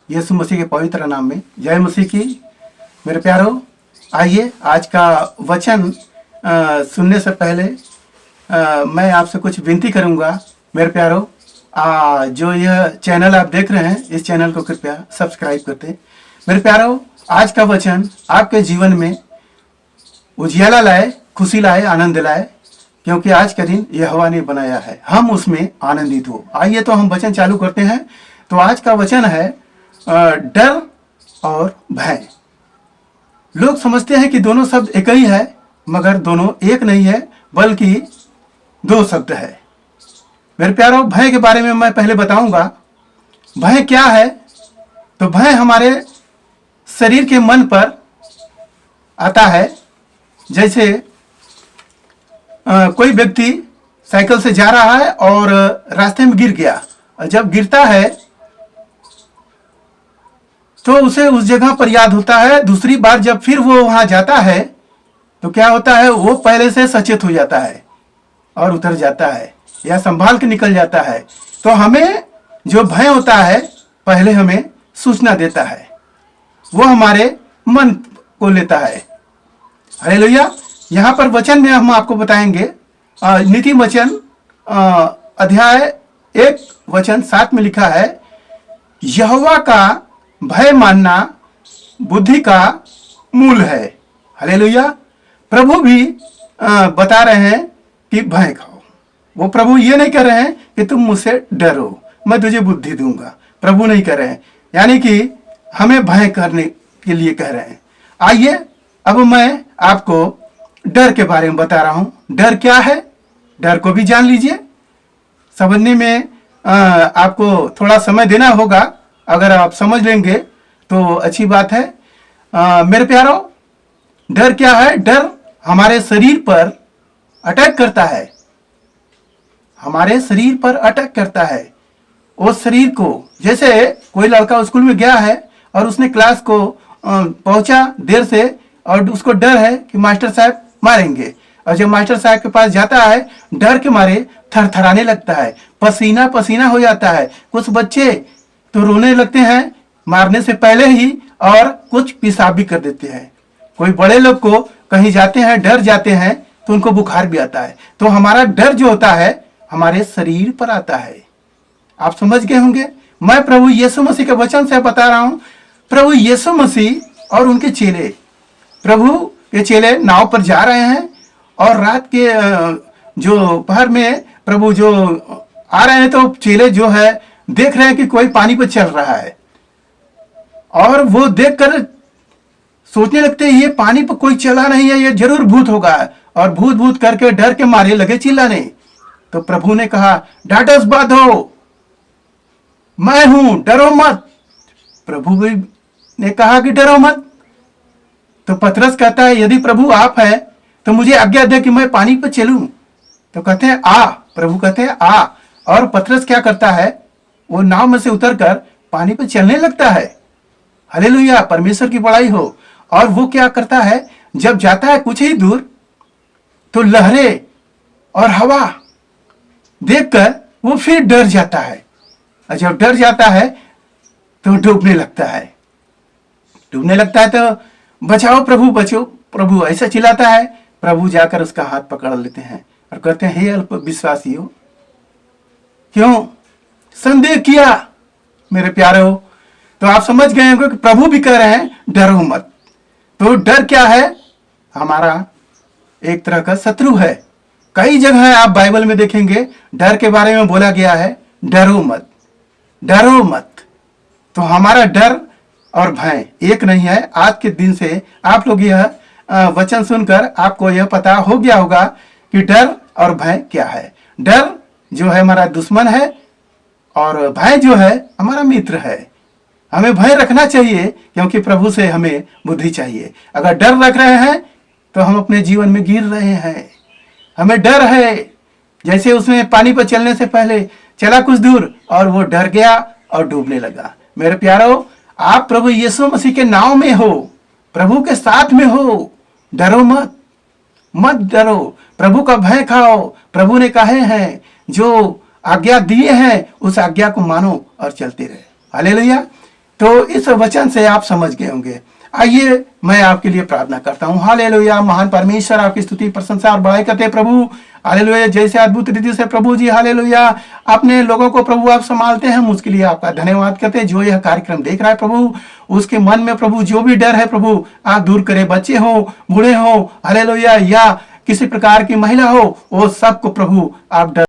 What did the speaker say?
यीशु मसीह के पवित्र नाम में जय मसीह की। मेरे प्यारो, आइए आज का वचन सुनने से पहले मैं आपसे कुछ विनती करूंगा। मेरे प्यारो, जो यह चैनल आप देख रहे हैं, इस चैनल को कृपया सब्सक्राइब करते। मेरे प्यारो, आज का वचन आपके जीवन में उजियाला लाए, खुशी लाए, आनंद लाए, क्योंकि आज का दिन यहोवा ने बनाया है, हम उसमें आनंदित हो। आइए तो हम वचन चालू करते हैं। तो आज का वचन है डर और भय। लोग समझते हैं कि दोनों शब्द एक ही है, मगर दोनों एक नहीं है, बल्कि दो शब्द है। मेरे प्यारों, भय के बारे में मैं पहले बताऊंगा। भय क्या है? तो भय हमारे शरीर के मन पर आता है। जैसे कोई व्यक्ति साइकिल से जा रहा है और रास्ते में गिर गया, और जब गिरता है तो उसे उस जगह पर याद होता है। दूसरी बार जब फिर वो वहां जाता है तो क्या होता है, वो पहले से सचेत हो जाता है और उतर जाता है या संभाल के निकल जाता है। तो हमें जो भय होता है, पहले हमें सूचना देता है, वो हमारे मन को लेता है। हालेलुया। यहाँ पर वचन में हम आपको बताएंगे, नीति वचन अध्याय 1 वचन 7 में लिखा है, यहोवा का भय मानना बुद्धि का मूल है। हालेलुया। प्रभु भी बता रहे हैं कि भय खाओ। वो प्रभु ये नहीं कह रहे हैं कि तुम मुझसे डरो, मैं तुझे बुद्धि दूंगा। प्रभु नहीं कह रहे हैं, यानी कि हमें भय करने के लिए कह रहे हैं। आइए अब मैं आपको डर के बारे में बता रहा हूं। डर क्या है, डर को भी जान लीजिए। समझने में आपको थोड़ा समय देना होगा। अगर आप समझ लेंगे तो अच्छी बात है। मेरे प्यारो, डर क्या है? डर हमारे शरीर पर अटैक करता है, हमारे शरीर पर अटैक करता है। उस शरीर को, जैसे कोई लड़का स्कूल में गया है और उसने क्लास को पहुंचा देर से, और उसको डर है कि मास्टर साहब मारेंगे, और जब मास्टर साहब के पास जाता है, डर के मारे थरथराने लगता है, पसीना पसीना हो जाता है। कुछ बच्चे तो रोने लगते हैं मारने से पहले ही, और कुछ पेशाब भी कर देते हैं। कोई बड़े लोग को कहीं जाते हैं, डर जाते हैं, तो उनको बुखार भी आता है। तो हमारा डर जो होता है, हमारे शरीर पर आता है। आप समझ गए होंगे। मैं प्रभु यीशु मसीह के वचन से बता रहा हूं। प्रभु यीशु मसीह और उनके चेले, प्रभु के चेले नाव पर जा रहे हैं, और रात के जो पहर में प्रभु जो आ रहे हैं, तो चेले जो है देख रहे हैं कि कोई पानी पर चल रहा है, और वो देखकर सोचने लगते हैं ये पानी पर कोई चला नहीं है, ये जरूर भूत होगा, और भूत भूत करके डर के मारे लगे चिल्लाने। तो प्रभु ने कहा, ढाढ़स बांधो, मैं हूं, डरो मत। प्रभु भी ने कहा कि डरो मत। तो पतरस कहता है, यदि प्रभु आप है तो मुझे आज्ञा दे कि मैं पानी पर चलूं। तो कहते हैं आ। प्रभु कहते हैं आ, और पतरस क्या करता है, वो नाव में से उतरकर पानी पर चलने लगता है। हालेलुया, परमेश्वर की बड़ाई हो। और वो क्या करता है, जब जाता है कुछ ही दूर, तो लहरें और हवा देखकर वो फिर डर जाता है, और जब डर जाता है तो डूबने लगता है। डूबने लगता है तो बचाओ प्रभु, बचो प्रभु, ऐसा चिल्लाता है। प्रभु जाकर उसका हाथ पकड़ लेते हैं और कहते हैं, हे अल्प विश्वासियों, क्यों संदेह किया? मेरे प्यारे, तो आप समझ गए होंगे कि प्रभु भी कह रहे हैं डरो मत। तो डर क्या है? हमारा एक तरह का शत्रु है। कई जगह आप बाइबल में देखेंगे डर के बारे में बोला गया है, डरो मत, डरो मत। तो हमारा डर और भय एक नहीं है। आज के दिन से आप लोग यह वचन सुनकर आपको यह पता हो गया होगा कि डर और भय क्या है। डर जो है हमारा दुश्मन है, और भय जो है हमारा मित्र है। हमें भय रखना चाहिए, क्योंकि प्रभु से हमें बुद्धि चाहिए। अगर डर रख रहे हैं तो हम अपने जीवन में गिर रहे हैं। हमें डर है, जैसे उसमें पानी पर चलने से पहले चला कुछ दूर और वो डर गया और डूबने लगा। मेरे प्यारो, आप प्रभु यीशु मसीह के नाव में हो, प्रभु के साथ में हो, डरो मत, मत डरो। प्रभु का भय खाओ। प्रभु ने कहे हैं, जो आज्ञा दिए हैं उस आज्ञा को मानो और चलते रहे। हालेलुया। तो इस वचन से आप समझ गए होंगे। आइए मैं आपके लिए प्रार्थना करता हूँ। हालेलुया। महान परमेश्वर, आपकी स्तुति प्रशंसा और बड़ाई करते हैं प्रभु। हालेलुया। जैसे अद्भुत रीति से प्रभु जी, हालेलुया, अपने लोगों को प्रभु आप संभालते हैं, हम उसके लिए आपका धन्यवाद करते हैं। जो यह कार्यक्रम देख रहा है प्रभु, उसके मन में प्रभु जो भी डर है प्रभु आप दूर करें। बच्चे हो, बूढ़े हो, हालेलुया, या किसी प्रकार की महिला हो, वो सबको प्रभु आप डर